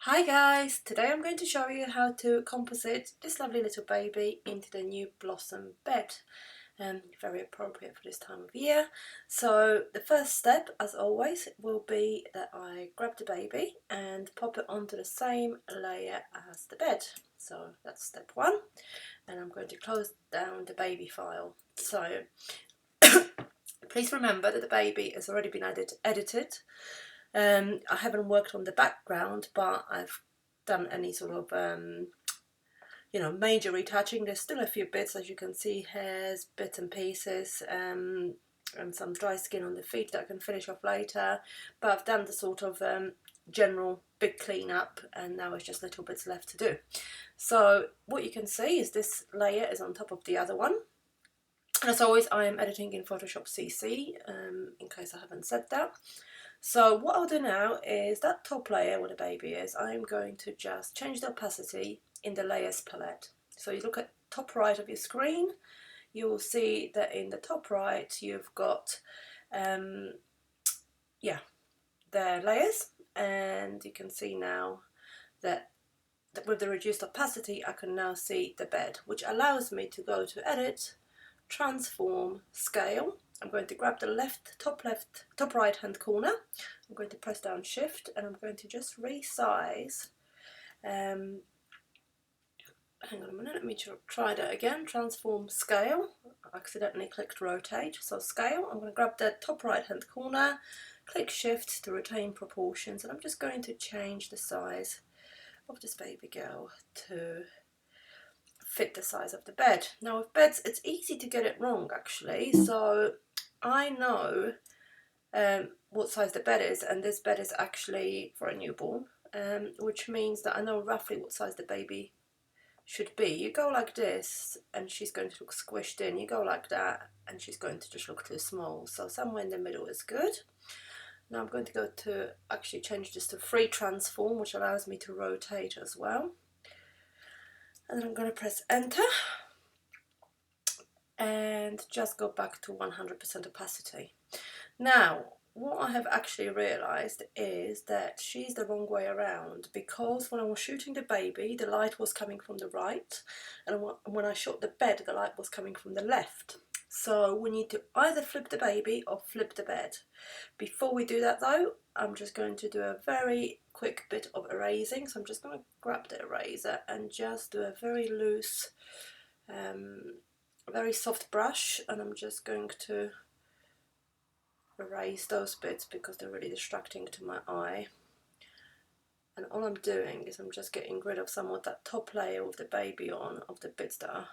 Hi guys, today I'm going to show you how to composite this lovely little baby into the new blossom bed. Very appropriate for this time of year. So the first step, as always, will be that I grab the baby and pop it onto the same layer as the bed. So that's step one, and I'm going to close down the baby file. So please remember that the baby has already been edited. I haven't worked on the background, but I've done any sort of major retouching. There's still a few bits, as you can see, hairs, bits and pieces, and some dry skin on the feet that I can finish off later. But I've done the sort of general big cleanup, and now it's just little bits left to do. So what you can see is this layer is on top of the other one. As always, I am editing in Photoshop CC, in case I haven't said that. So what I'll do now is that top layer where the baby is, I'm going to just change the opacity in the layers palette. So you look at top right of your screen, you will see that in the top right you've got the layers, and you can see now that with the reduced opacity I can now see the bed, which allows me to go to Edit, Transform, Scale. I'm going to grab the top right hand corner. I'm going to press down Shift, and I'm going to just resize. Hang on a minute, let me try that again. Transform, Scale. I accidentally clicked Rotate, so Scale. I'm going to grab the top right hand corner, click Shift to retain proportions, and I'm just going to change the size of this baby girl to fit the size of the bed. Now with beds it's easy to get it wrong actually, so I know what size the bed is, and this bed is actually for a newborn, which means that I know roughly what size the baby should be. You go like this and she's going to look squished in, you go like that and she's going to just look too small, so somewhere in the middle is good. Now I'm going to go to actually change this to free transform, which allows me to rotate as well, and then I'm going to press enter and just go back to 100% opacity. Now, what I have actually realised is that she's the wrong way around, because when I was shooting the baby, the light was coming from the right, and when I shot the bed, the light was coming from the left. So we need to either flip the baby or flip the bed. Before we do that though, I'm just going to do a very quick bit of erasing. So I'm just going to grab the eraser and just do a very loose, very soft brush, and I'm just going to erase those bits because they're really distracting to my eye. And all I'm doing is I'm just getting rid of some of that top layer with the baby on, of the bits that are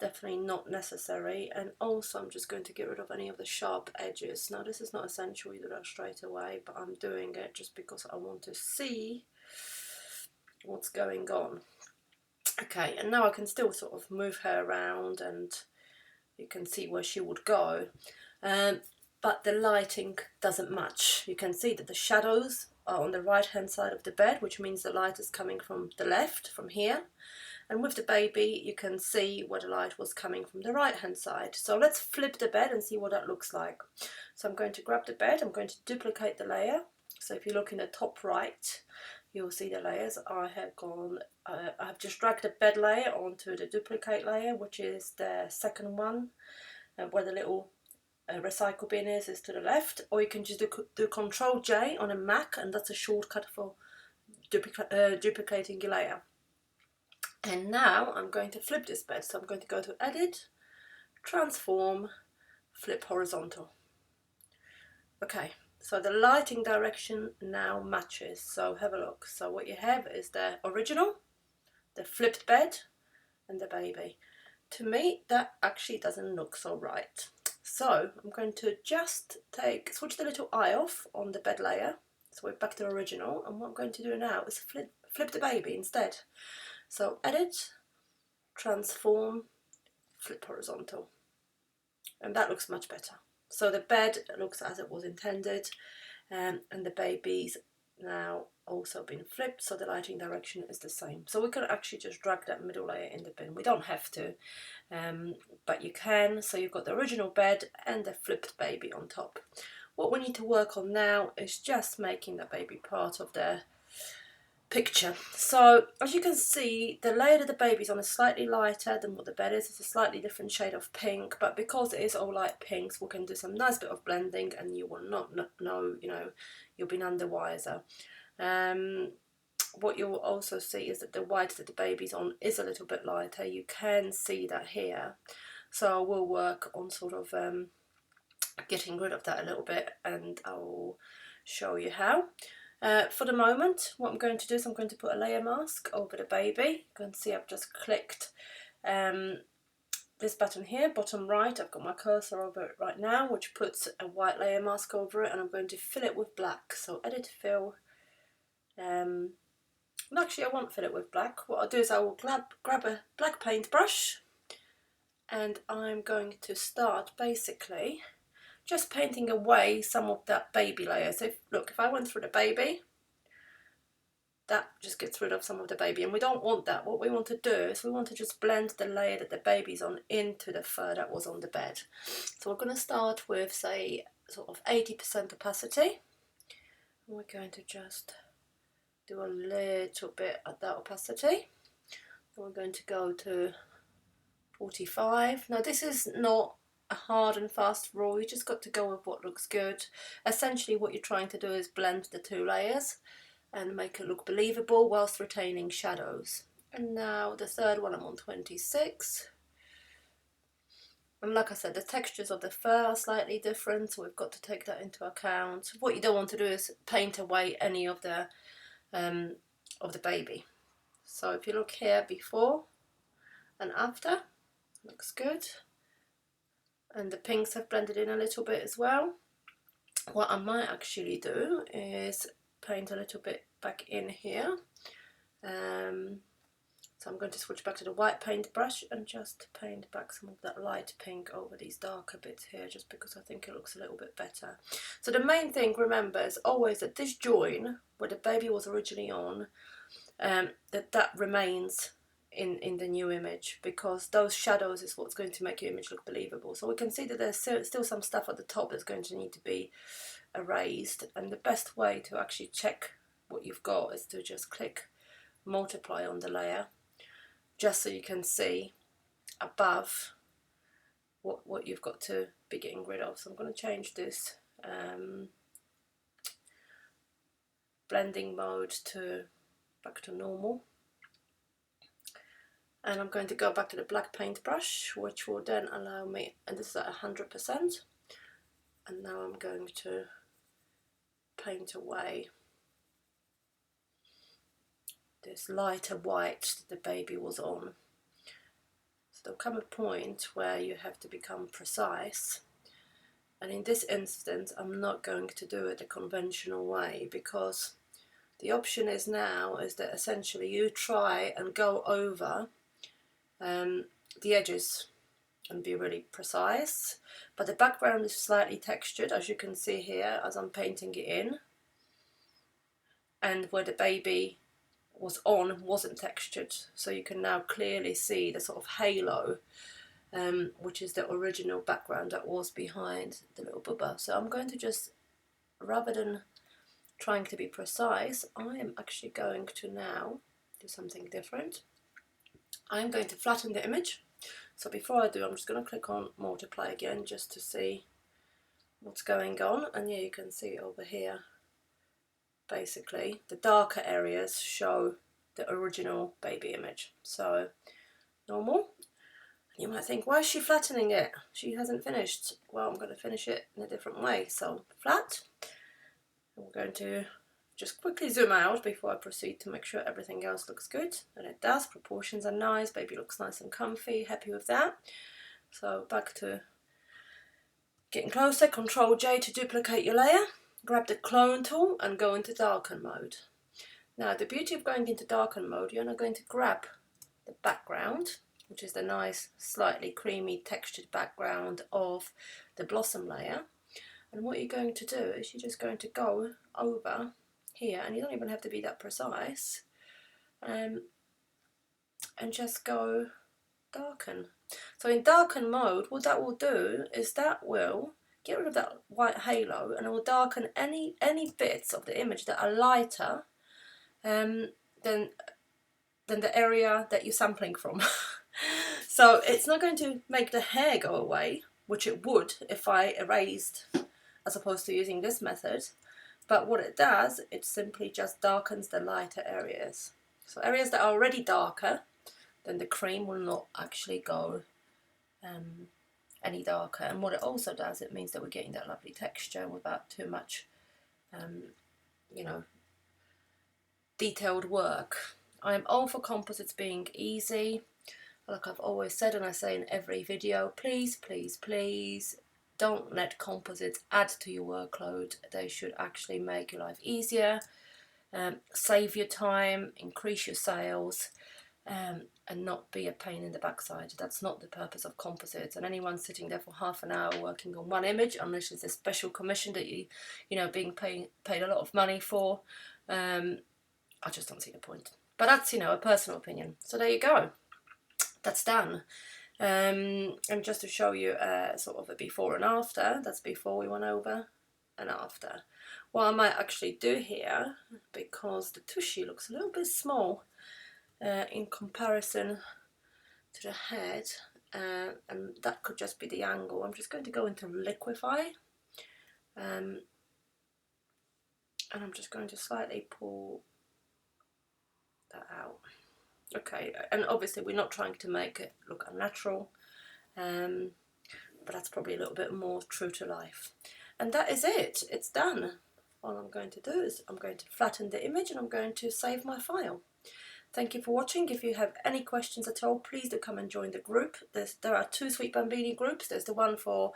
definitely not necessary, and also I'm just going to get rid of any of the sharp edges. Now this is not essential you do that straight away, but I'm doing it just because I want to see what's going on. Okay, and now I can still sort of move her around and you can see where she would go. But the lighting doesn't match. You can see that the shadows are on the right hand side of the bed, which means the light is coming from the left, from here. And with the baby you can see where the light was coming from the right hand side. So let's flip the bed and see what that looks like. So I'm going to grab the bed, I'm going to duplicate the layer. So if you look in the top right, you'll see the layers. I have just dragged the bed layer onto the duplicate layer, which is the second one, where the little recycle bin is to the left, or you can just do Control J on a Mac, and that's a shortcut for duplicating your layer. And now I'm going to flip this bed, so I'm going to go to Edit, Transform, Flip Horizontal. Okay, so the lighting direction now matches, so have a look. So what you have is the original, the flipped bed, and the baby. To me that actually doesn't look so right. So I'm going to just switch the little eye off on the bed layer, so we're back to the original, and what I'm going to do now is flip the baby instead. So Edit, Transform, Flip Horizontal, and that looks much better. So the bed looks as it was intended, and the baby's now also been flipped, so the lighting direction is the same. So we could actually just drag that middle layer in the bin. We don't have to, but you can. So you've got the original bed and the flipped baby on top. What we need to work on now is just making the baby part of the picture. So as you can see, the layer that the baby's on is slightly lighter than what the bed is. It's a slightly different shade of pink, but because it is all light pinks, we can do some nice bit of blending and you will not know, you know, you'll be none the wiser. What you'll also see is that the white that the baby's on is a little bit lighter. You can see that here. So we'll work on sort of getting rid of that a little bit, and I'll show you how. For the moment, what I'm going to do is I'm going to put a layer mask over the baby. You can see I've just clicked this button here, bottom right. I've got my cursor over it right now, which puts a white layer mask over it, and I'm going to fill it with black. So edit fill. Actually, I won't fill it with black. What I'll do is I will grab a black paintbrush, and I'm going to start basically just painting away some of that baby layer. So look, if I went through the baby, that just gets rid of some of the baby, and we don't want that. What we want to do is we want to just blend the layer that the baby's on into the fur that was on the bed. So we're going to start with, say, sort of 80% opacity. And we're going to just do a little bit at that opacity. And we're going to go to 45. Now this is not a hard and fast rule, you just got to go with what looks good. Essentially what you're trying to do is blend the two layers and make it look believable whilst retaining shadows. And now the third one, I'm on 26. And like I said, the textures of the fur are slightly different, so we've got to take that into account. What you don't want to do is paint away any of the baby. So if you look here, before and after, looks good. And the pinks have blended in a little bit as well. What I might actually do is paint a little bit back in here. So I'm going to switch back to the white paintbrush and just paint back some of that light pink over these darker bits here, just because I think it looks a little bit better. So the main thing, remember, is always that this join where the baby was originally on, that remains in the new image, because those shadows is what's going to make your image look believable. So we can see that there's still some stuff at the top that's going to need to be erased, and the best way to actually check what you've got is to just click multiply on the layer, just so you can see above what you've got to be getting rid of. So I'm going to change this blending mode to back to normal. And I'm going to go back to the black paintbrush, which will then allow me, and this is at 100%, and now I'm going to paint away this lighter white that the baby was on. So there'll come a point where you have to become precise, and in this instance I'm not going to do it the conventional way, because the option is now is that essentially you try and go over the edges and be really precise, but the background is slightly textured, as you can see here as I'm painting it in, and where the baby was on wasn't textured, so you can now clearly see the sort of halo, which is the original background that was behind the little bubba. So I'm going to just, rather than trying to be precise, I am actually going to now do something different. I'm going to flatten the image. So before I do, I'm just going to click on multiply again just to see what's going on. And yeah, you can see over here, basically the darker areas show the original baby image. So normal. You might think, why is she flattening it? She hasn't finished. Well, I'm going to finish it in a different way. So flat. And we're going to just quickly zoom out before I proceed to make sure everything else looks good. And it does. Proportions are nice. Baby looks nice and comfy. Happy with that. So back to getting closer. Control J to duplicate your layer. Grab the clone tool and go into darken mode. Now the beauty of going into darken mode, you're now going to grab the background, which is the nice slightly creamy textured background of the blossom layer. And what you're going to do is you're just going to go over here, and you don't even have to be that precise, and just go darken. So in darken mode, what that will do is that will get rid of that white halo, and it will darken any bits of the image that are lighter than the area that you're sampling from. So it's not going to make the hair go away, which it would if I erased as opposed to using this method. But what it does, it simply just darkens the lighter areas. So areas that are already darker, then the cream will not actually go any darker. And what it also does, it means that we're getting that lovely texture without too much, you know, detailed work. I am all for composites being easy. Like I've always said, and I say in every video, please, please, please don't let composites add to your workload. They should actually make your life easier, save your time, increase your sales, and not be a pain in the backside. That's not the purpose of composites. And anyone sitting there for half an hour working on one image, unless it's a special commission that you know, being paid a lot of money for, I just don't see the point. But that's, you know, a personal opinion. So there you go. That's done. And just to show you sort of a before and after, that's before we went over and after. What I might actually do here, because the tushy looks a little bit small in comparison to the head, and that could just be the angle, I'm just going to go into liquify, and I'm just going to slightly pull that out. Okay, and obviously we're not trying to make it look unnatural, but that's probably a little bit more true to life. And that is it, it's done. All I'm going to do is I'm going to flatten the image and I'm going to save my file. Thank you for watching. If you have any questions at all, please do come and join the group. There are two Sweet Bambini groups. There's the one for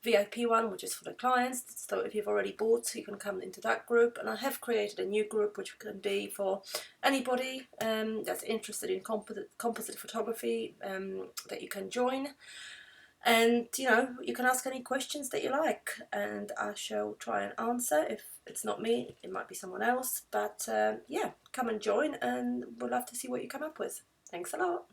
VIP one, which is for the clients. So if you've already bought, you can come into that group. And I have created a new group, which can be for anybody that's interested in composite photography, that you can join. And, you know, you can ask any questions that you like, and I shall try and answer. If it's not me, it might be someone else. But yeah, come and join, and we'll love to see what you come up with. Thanks a lot.